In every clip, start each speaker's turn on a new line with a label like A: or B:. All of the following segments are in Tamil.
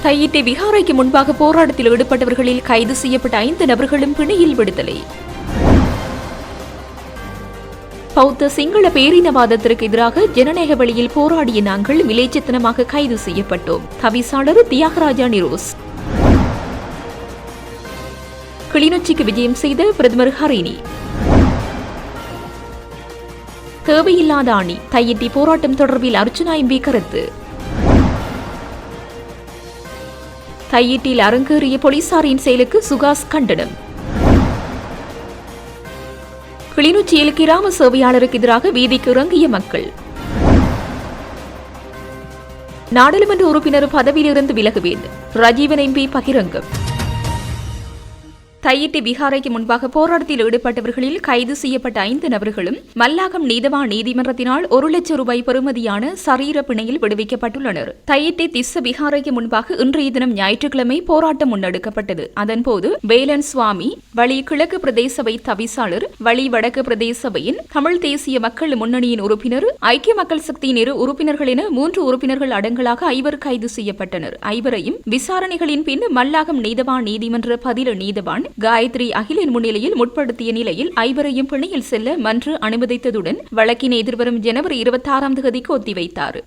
A: தையிட்டி விகாரைக்கு முன்பாக போராட்டத்தில் ஈடுபட்டவர்களில் கைது செய்யப்பட்ட 5 நபர்களும் பிணையில் விடுதலை. பௌத்த சிங்கள பேரினவாதத்திற்கு எதிராக ஜனநாயக வழியில் போராடிய நாங்கள் விலைச்சித்தனமாக கைது செய்யப்பட்டோம். தவிசாளர் தியாகராஜா நிரோஸ். கிளிநொச்சிக்கு விஜயம் செய்த பிரதமர் ஹரிணி. தேவையில்லாத அணி தையிட்டி போராட்டம் தொடர்பில் அர்ச்சுனா எம்பி கருத்து. தையிட்டியில் அரங்கேறிய போலீசாரின் செயலுக்கு சுகாஸ் கண்டனம். கிளிநொச்சியில் கிராம சேவையாளருக்கு எதிராக வீதிக்கு இறங்கிய மக்கள். நாடாளுமன்ற உறுப்பினர் பதவியிலிருந்து விலகுவேன் ராஜீவன் எம்பி பகிரங்கம். தையிட்டி விகாரைக்கு முன்பாக போராட்டத்தில் ஈடுபட்டவர்களில் கைது செய்யப்பட்ட 5 நபர்களும் மல்லாகம் நீதவான் நீதிமன்றத்தினால் 1 லட்சம் ரூபாய் பெறுமதியான சரீர பிணையில் விடுவிக்கப்பட்டுள்ளனர். தையிட்டி திஸ்ஸ விகாரைக்கு முன்பாக இன்றைய தினம் ஞாயிற்றுக்கிழமை போராட்டம் முன்னெடுக்கப்பட்டது. அதன்போது வேலன் சுவாமி வழி கிழக்கு பிரதேச சபை தவிசாளர், வழி வடக்கு பிரதேச சபையின் தமிழ் தேசிய மக்கள் முன்னணியின் உறுப்பினர், ஐக்கிய மக்கள் சக்தியின் 2 உறுப்பினர்கள் என 3 உறுப்பினர்கள் அடங்கலாக 5 கைது செய்யப்பட்டனர். 5 விசாரணைகளின் பின் மல்லாகம் நீதவான் நீதிமன்ற பதில நீதவான் காயத்ரி அகிலின் முன்னிலையில் முற்படுத்திய நிலையில் 5 பிணையில் செல்ல மன்று அனுமதித்ததுடன் வழக்கினை எதிர்வரும் ஜனவரி 26ஆம் தேதிக்கு ஒத்திவைத்தார்.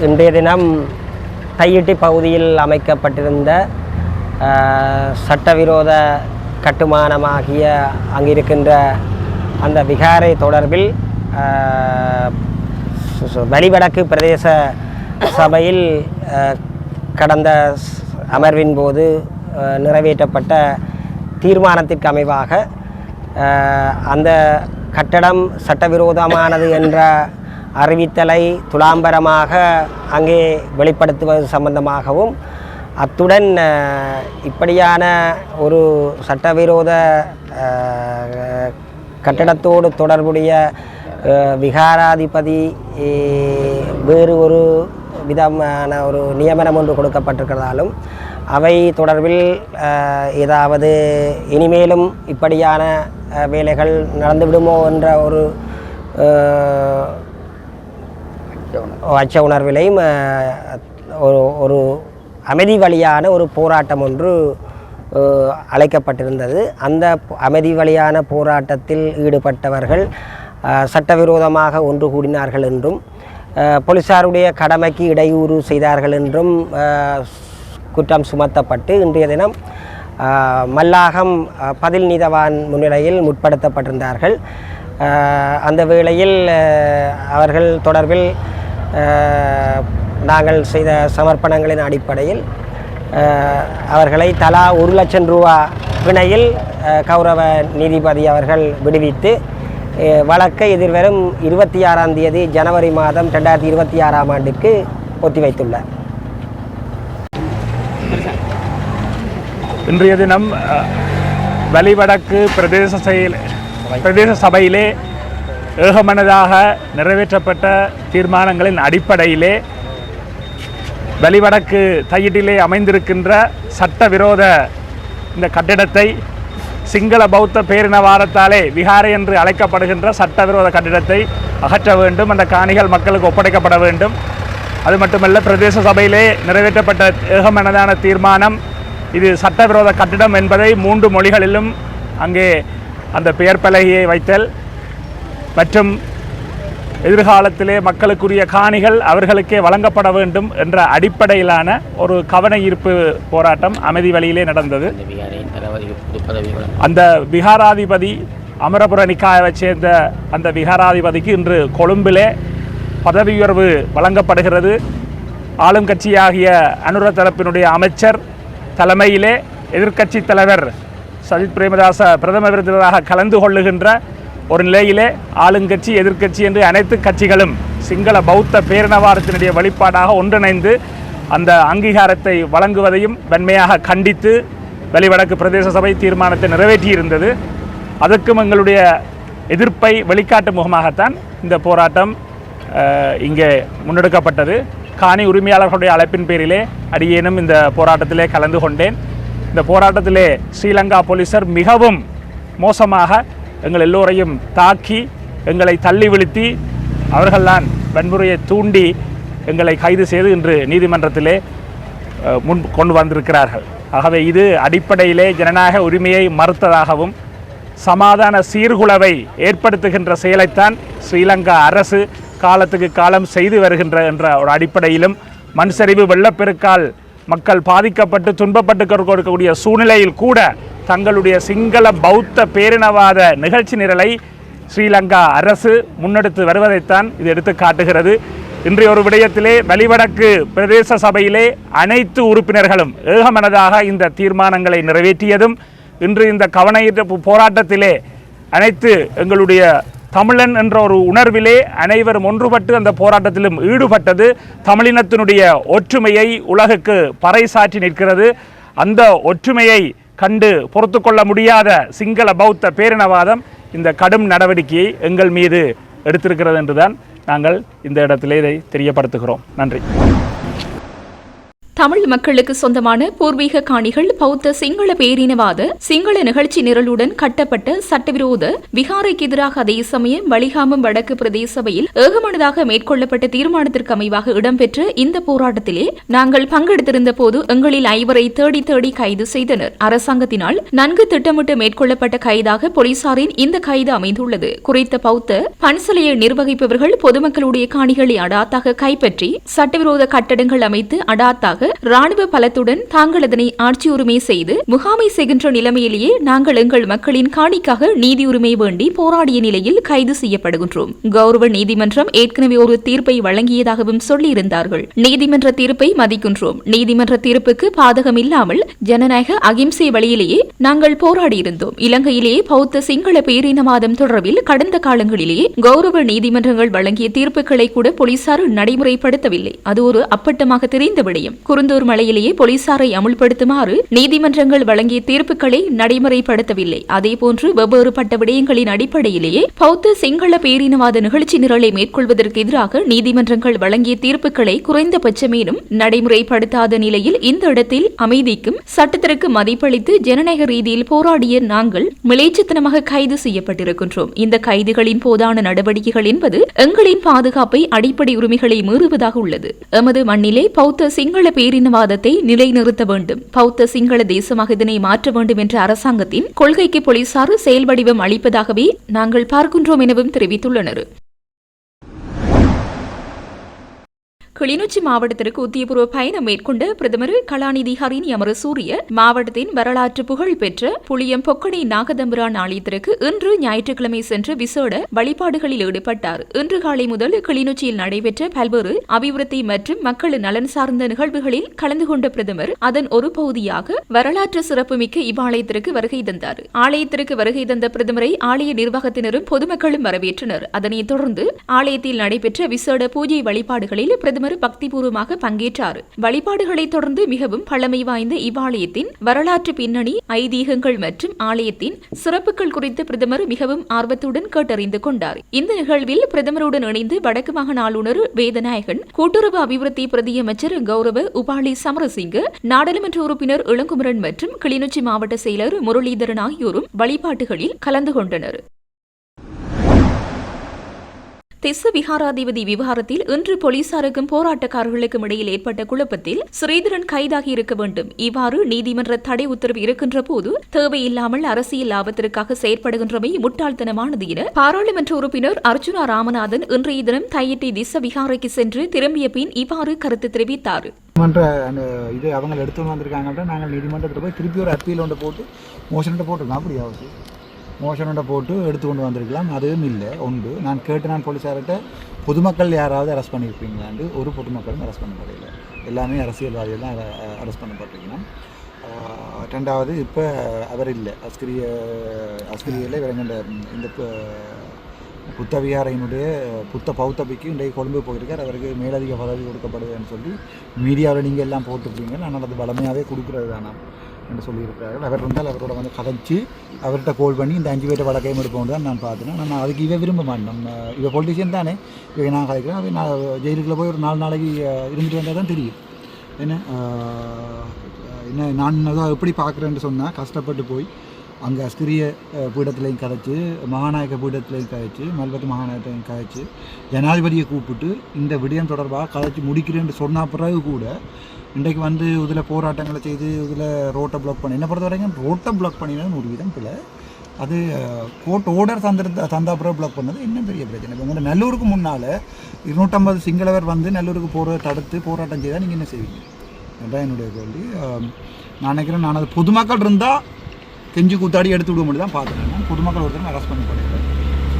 B: இன்றைய தினம் தையிட்டி பகுதியில் அமைக்கப்பட்டிருந்த சட்டவிரோத கட்டுமானமாகிய அங்கிருக்கின்ற அந்த விகாரை தொடர்பில் வலிவடக்கு பிரதேச சபையில் கடந்த அமர்வின் போது நிறைவேற்றப்பட்ட தீர்மானத்திற்கு அமைவாக அந்த கட்டடம் சட்டவிரோதமானது என்ற அறிவித்தலை துலாம்பரமாக அங்கே வெளிப்படுத்துவது சம்பந்தமாகவும், அத்துடன் இப்படியான ஒரு சட்டவிரோத கட்டடத்தோடு தொடர்புடைய விகாராதிபதி வேறு ஒரு விதமான ஒரு நியமனம் ஒன்று கொடுக்கப்பட்டிருக்கிறதாலும் அவை தொடர்பில் ஏதாவது இனிமேலும் இப்படியான வேலைகள் நடந்துவிடுமோ என்ற ஒரு அச்ச உணர்விலையும் ஒரு அமைதி வழியான ஒரு போராட்டம் ஒன்று அழைக்கப்பட்டிருந்தது. அந்த அமைதி வழியான போராட்டத்தில் ஈடுபட்டவர்கள் சட்டவிரோதமாக ஒன்று கூடினார்கள் என்றும் போலீசாருடைய கடமைக்கு இடையூறு செய்தார்கள் என்றும் குற்றம் சுமத்தப்பட்டு இன்றைய தினம் மல்லாகம் பதில் நீதவான் முன்னிலையில் முற்படுத்தப்பட்டிருந்தார்கள். அந்த வேளையில் அவர்கள் தொடர்பில் நாங்கள் செய்த சமர்ப்பணங்களின் அடிப்படையில் அவர்களை தலா 1 லட்சம் ரூபா பிணையில் கௌரவ நீதிபதி அவர்கள் விடுவித்து வழக்கை எதிர்வரும் 26ஆம் தேதி ஜனவரி மாதம் 2026ஆம் ஆண்டிற்கு ஒத்திவைத்துள்ளார்.
C: இன்றைய தினம் வலிவடக்கு பிரதேச சபையிலே ஏகமனதாக நிறைவேற்றப்பட்ட தீர்மானங்களின் அடிப்படையிலே வலிவடக்கு தையிட்டிலே அமைந்திருக்கின்ற சட்டவிரோத இந்த கட்டிடத்தை சிங்கள பௌத்த பேரினவாதத்தாலே விகாரை என்று அழைக்கப்படுகின்ற சட்டவிரோத கட்டிடத்தை அகற்ற வேண்டும், அந்த காணிகள் மக்களுக்கு ஒப்படைக்கப்பட வேண்டும். அது மட்டுமல்ல, பிரதேச சபையிலே நிறைவேற்றப்பட்ட ஏகமனதான தீர்மானம் இது சட்டவிரோத கட்டிடம் என்பதை 3 மொழிகளிலும் அங்கே அந்த பெயர் பலகையை வைத்தல் மற்றும் எதிர்காலத்திலே மக்களுக்குரிய காணிகள் அவர்களுக்கே வழங்கப்பட வேண்டும் என்ற அடிப்படையிலான ஒரு கவன ஈர்ப்பு போராட்டம் அமைதி வழியிலே நடந்தது. அந்த விகாராதிபதி அமரபுர நிக்காயை சேர்ந்த அந்த விகாராதிபதிக்கு இன்று கொழும்பிலே பதவி உயர்வு வழங்கப்படுகிறது. ஆளும் கட்சியாகிய அனுர தரப்பினுடைய அமைச்சர் தலைமையிலே எதிர்க்கட்சி தலைவர் சஜித் பிரேமதாச பிரதம விருந்தினராக கலந்து கொள்ளுகின்ற ஒரு நிலையிலே ஆளுங்கட்சி எதிர்க்கட்சி என்று அனைத்து கட்சிகளும் சிங்கள பௌத்த பேரினவாதத்தினுடைய வெளிப்பாடாக ஒன்றிணைந்து அந்த அங்கீகாரத்தை வழங்குவதையும் வன்மையாக கண்டித்து வலிவடக்கு பிரதேச சபை தீர்மானத்தை நிறைவேற்றியிருந்தது. அதற்கும் எங்களுடைய எதிர்ப்பை வெளிக்காட்டும் முகமாகத்தான் இந்த போராட்டம் இங்கே முன்னெடுக்கப்பட்டது. காணி உரிமையாளர்களுடைய அழைப்பின் பேரிலே அடியேனும் இந்த போராட்டத்திலே கலந்து கொண்டேன். இந்த போராட்டத்திலே ஸ்ரீலங்கா போலீசார் மிகவும் மோசமாக எங்கள் எல்லோரையும் தாக்கி எங்களை தள்ளி வீழ்த்தி அவர்கள்தான் வன்முறையை தூண்டி எங்களை கைது செய்து இன்று நீதிமன்றத்திலே முன் கொண்டு வந்திருக்கிறார்கள். ஆகவே இது அடிப்படையிலே ஜனநாயக உரிமையை மறுத்ததாகவும் சமாதான சீர்குலைவை ஏற்படுத்துகின்ற செயலைத்தான் ஸ்ரீலங்கா அரசு காலத்துக்கு காலம் செய்து வருகின்ற என்ற ஒரு அடிப்படையிலும் மண் சரிவு வெள்ளப்பெருக்கால் மக்கள் பாதிக்கப்பட்டு துன்பப்பட்டு கொடுக்கக்கூடிய சூழ்நிலையில் கூட தங்களுடைய சிங்கள பௌத்த பேரினவாத நிகழ்ச்சி நிரலை ஸ்ரீலங்கா அரசு முன்னெடுத்து வருவதைத்தான் இது எடுத்து காட்டுகிறது. இன்றைய ஒரு விடயத்திலே வலிவடக்கு பிரதேச சபையிலே அனைத்து உறுப்பினர்களும் ஏகமனதாக இந்த தீர்மானங்களை நிறைவேற்றியதும் இன்று இந்த கவனஈர்ப்பு போராட்டத்திலே அனைத்து எங்களுடைய தமிழன் என்ற ஒரு உணர்விலே அனைவரும் ஒன்றுபட்டு அந்த போராட்டத்திலும் ஈடுபட்டது தமிழினத்தினுடைய ஒற்றுமையை உலகுக்கு பறைசாற்றி நிற்கிறது. அந்த ஒற்றுமையை கண்டு பொறுத்து கொள்ள முடியாத சிங்கள பௌத்த பேரினவாதம் இந்த கடும் நடவடிக்கையை எங்கள் மீது எடுத்திருக்கிறது என்றுதான் நாங்கள் இந்த இடத்திலே இதை தெரியப்படுத்துகிறோம். நன்றி.
A: தமிழ் மக்களுக்கு சொந்தமான பூர்வீக காணிகள் பௌத்த சிங்கள பேரினவாத சிங்கள நிகழ்ச்சி நிரலுடன் கட்டப்பட்ட சட்டவிரோத விகாரைக்கு எதிராக அதே சமயம் வலிகாமம் வடக்கு பிரதேச சபையில் ஏகமனதாக மேற்கொள்ளப்பட்ட தீர்மானத்திற்கு அமைவாக இடம்பெற்ற இந்த போராட்டத்திலே நாங்கள் பங்கெடுத்திருந்த போது எங்களில் 5 தேடி தேடி கைது செய்தனர். அரசாங்கத்தினால் நன்கு திட்டமிட்டு மேற்கொள்ளப்பட்ட கைதாக போலீசாரின் இந்த கைது அமைந்துள்ளது. குறித்த பௌத்த பன்சலையை நிர்வகிப்பவர்கள் பொதுமக்களுடைய காணிகளை அடாத்தாக கைப்பற்றி சட்டவிரோத கட்டடங்கள் அமைத்து அடாத்தாக ராணுவ பலத்துடன் தாங்கள் அதனை ஆட்சி உரிமை செய்து முகாமை செய்கின்ற நிலைமையிலேயே நாங்கள் எங்கள் மக்களின் காணிக்காக நீதி உரிமை வேண்டி போராடிய நிலையில் கைது செய்யப்படுகின்றோம். கௌரவ நீதிமன்றம் ஏற்கனவே ஒரு தீர்ப்பை வழங்கியதாகவும் சொல்லியிருந்தார்கள். நீதிமன்ற தீர்ப்பை மதிக்கின்றோம். நீதிமன்ற தீர்ப்புக்கு பாதகம் இல்லாமல் ஜனநாயக அகிம்சை வழியிலேயே நாங்கள் போராடியிருந்தோம். இலங்கையிலேயே பௌத்த சிங்கள பேரினவாதம் தொடர்பில் கடந்த காலங்களிலேயே கௌரவ நீதிமன்றங்கள் வழங்கிய தீர்ப்புகளை கூட போலீசார் நடைமுறைப்படுத்தவில்லை. அது ஒரு அப்பட்டமாக தெரிந்த விடயம். குருந்தூர் மலையிலேயே போலீசாரை அமுல்படுத்துமாறு நீதிமன்றங்கள் வழங்கிய தீர்ப்புகளை நடைமுறைப்படுத்தவில்லை. அதேபோன்று வெவ்வேறுபட்ட விடயங்களின் அடிப்படையிலேயே பௌத்த சிங்கள பேரினவாத நிகழ்ச்சி நிரலை மேற்கொள்வதற்கு எதிராக நீதிமன்றங்கள் வழங்கிய தீர்ப்புகளை குறைந்தபட்சமேனும் நடைமுறைப்படுத்தாத நிலையில் இந்த இடத்தில் அமைதிக்கும் சட்டத்திற்கு மதிப்பளித்து ஜனநாயக ரீதியில் போராடிய நாங்கள் மிலேச்சத்தனமாக கைது செய்யப்பட்டிருக்கின்றோம். இந்த கைதுகளின் போதான நடவடிக்கைகள் என்பது எங்களின் பாதுகாப்பை அடிப்படை உரிமைகளை மீறுவதாக உள்ளது. எமது மண்ணிலே பௌத்த சிங்கள பேரினவாதத்தை நிலைநிறுத்த வேண்டும், பௌத்த சிங்கள தேசமாக இதனை மாற்ற வேண்டும் என்ற அரசாங்கத்தின் கொள்கைக்கு போலீசார் செயல் வடிவம் அளிப்பதாகவே நாங்கள் பார்க்கின்றோம் எனவும் தெரிவித்துள்ளனர். கிளிநொச்சி மாவட்டத்திற்கு உத்தியபூர்வ பயணம் மேற்கொண்ட பிரதமர் கலாநிதி ஹரிணி அமரசூரிய மாவட்டத்தின் வரலாற்று புகழ் பெற்ற புளியம் பொக்கனை நாகதம்பிரான் ஆலயத்திற்கு இன்று ஞாயிற்றுக்கிழமை சென்று விசேட வழிபாடுகளில் ஈடுபட்டார். இன்று காலை முதல் கிளிநொச்சியில் நடைபெற்ற பல்வேறு அபிவிருத்தி மற்றும் மக்கள் நலன் சார்ந்த நிகழ்வுகளில் கலந்து கொண்ட பிரதமர் அதன் ஒரு பகுதியாக வரலாற்று சிறப்புமிக்க இவ்வாலயத்திற்கு வருகை தந்தார். ஆலயத்திற்கு வருகை தந்த பிரதமரை ஆலய நிர்வாகத்தினரும் பொதுமக்களும் வரவேற்றனர். அதனைத் தொடர்ந்து ஆலயத்தில் நடைபெற்ற விசேட பூஜை வழிபாடுகளில் பிரதமர் பக்திபூர்வமாக பங்கேற்றார். வழிபாடுகளை தொடர்ந்து மிகவும் பழமை வாய்ந்த இவ்வாலயத்தின் வரலாற்று பின்னணி, ஐதீகங்கள் மற்றும் ஆலயத்தின் சிறப்புகள் குறித்து பிரதமர் மிகவும் ஆர்வத்துடன் கேட்டறிந்து கொண்டார். இந்த நிகழ்வில் பிரதமருடன் இணைந்து வடக்கு மாகாண ஆளுநர் வேதநாயகன், கூட்டுறவு அபிவிருத்தி பிரதியமைச்சர் கௌரவ உபாலி சமரசிங்க, நாடாளுமன்ற உறுப்பினர் இளங்குமரன் மற்றும் கிளிநொச்சி மாவட்ட செயலர் முரளிதரன் ஆகியோரும் வழிபாட்டுகளில் கலந்து கொண்டனர். திஸ்ஸ விகாராதிபதி விவகாரத்தில் இன்று போலீசாருக்கும் போராட்டக்காரர்களுக்கும் இடையில் ஏற்பட்ட குழப்பத்தில் ஸ்ரீதரன் கைதாகி இருக்க வேண்டும். இவ்வாறு நீதிமன்ற தடை உத்தரவு இருக்கின்ற போது தேவையில்லாமல் அரசியல் லாபத்திற்காக செயற்படுகின்றமை முட்டாள்தனமானது என பாராளுமன்ற உறுப்பினர் அர்ச்சுனா ராமநாதன் இன்றைய தினம் தையிட்டி திஸ்ஸ விகாரைக்கு சென்று திரும்பிய பின் இவ்வாறு கருத்து தெரிவித்தார்.
D: இது அவங்க எடுத்து வந்திருக்காங்க. நாங்கள் நீதிமன்றத்தில் போய் திருப்பி ஒரு அப்பீல் ஒன்று போட்டு மோஷன் போட்டுருக்கோம். அப்படியாவது மோஷனோட போட்டு எடுத்து கொண்டு வந்திருக்கலாம். அதுவும் இல்லை. ஒன்று நான் கேட்டு நான் போலீஸார்கிட்ட பொதுமக்கள் யாராவது அரெஸ்ட் பண்ணியிருப்பீங்களான்னு ஒரு பொதுமக்களும் அரெஸ்ட் பண்ணப்படலை. எல்லாமே அரசியல்வாதிகள் தான் அரெஸ்ட் பண்ணப்பட்டிருக்கணும். ரெண்டாவது இப்போ அவர் இல்லை, அஸ்கிரியில் விளங்கின்ற இந்த புத்த விகாரையினுடைய புத்த பௌத்தபிக்கு இன்றைக்கு கொழும்பு போயிருக்கார். அவருக்கு மேலதிக பதவி கொடுக்கப்படுதுன்னு சொல்லி மீடியாவில் நீங்கள் எல்லாம் போட்டுருப்பீங்க. நான் அது வளமையாகவே கொடுக்குறது தானே. என்று சொல்லியிருக்கிறார்கள். அவர் இருந்தால் அவரோட வந்து கதைச்சு அவர்கிட்ட கோல் பண்ணி இந்த 5 பேர்ட்ட வழக்கையும் எடுப்போம் தான் நான் பார்த்தேன். நான் அதுக்கு இவ விரும்ப மாட்டேன். நம்ம இவ பொலிட்டிஷியன் தானே, இவ நான் கதைக்கிறேன். அது நான் ஜெயிலுக்குள்ளே போய் ஒரு 4 நாளைக்கு இருந்துட்டு வந்தால் தான் தெரியும். என்ன நான் அதை எப்படி பார்க்குறேன்னு சொன்னால், கஷ்டப்பட்டு போய் அங்கே அஸ்கிரிய பீடத்துலையும் கதைச்சு, மகாநாயக்க பீடத்துலையும் கதைச்சு, மல்பத்து மகாநாயகத்தையும் கதைச்சு, ஜனாதிபதியை கூப்பிட்டு இந்த விடயம் தொடர்பாக கதைச்சு முடிக்கிறேன்னு சொன்ன பிறகு கூட இன்றைக்கு வந்து இதில் போராட்டங்களை செய்து இதில் ரோட்டை பிளாக் பண்ணி, என்ன பொறுத்த வரைக்கும் ரோட்டை பிளாக் பண்ணினது ஒரு விதம் பிள்ளை. அது கோர்ட் ஆர்டர் தந்தா பிறகு பிளாக் பண்ணது இன்னும் பெரிய பிரச்சனை. இப்போ உங்கள் நல்லூருக்கு முன்னால் 250 சிங்களவர் வந்து நல்லூருக்கு தடுத்து போராட்டம் செய்தால் நீங்கள் என்ன செய்வீங்க? அதுதான் என்னுடைய கேள்வி. நான் நினைக்கிறேன், நான் அது பொதுமக்கள் இருந்தால் கெஞ்சி கூத்தாடி எடுத்து விட மட்டும் தான் பார்க்குறேன். நான் பொதுமக்கள் ஒருத்தர் அரெஸ்ட் பண்ணி போடுறேன்.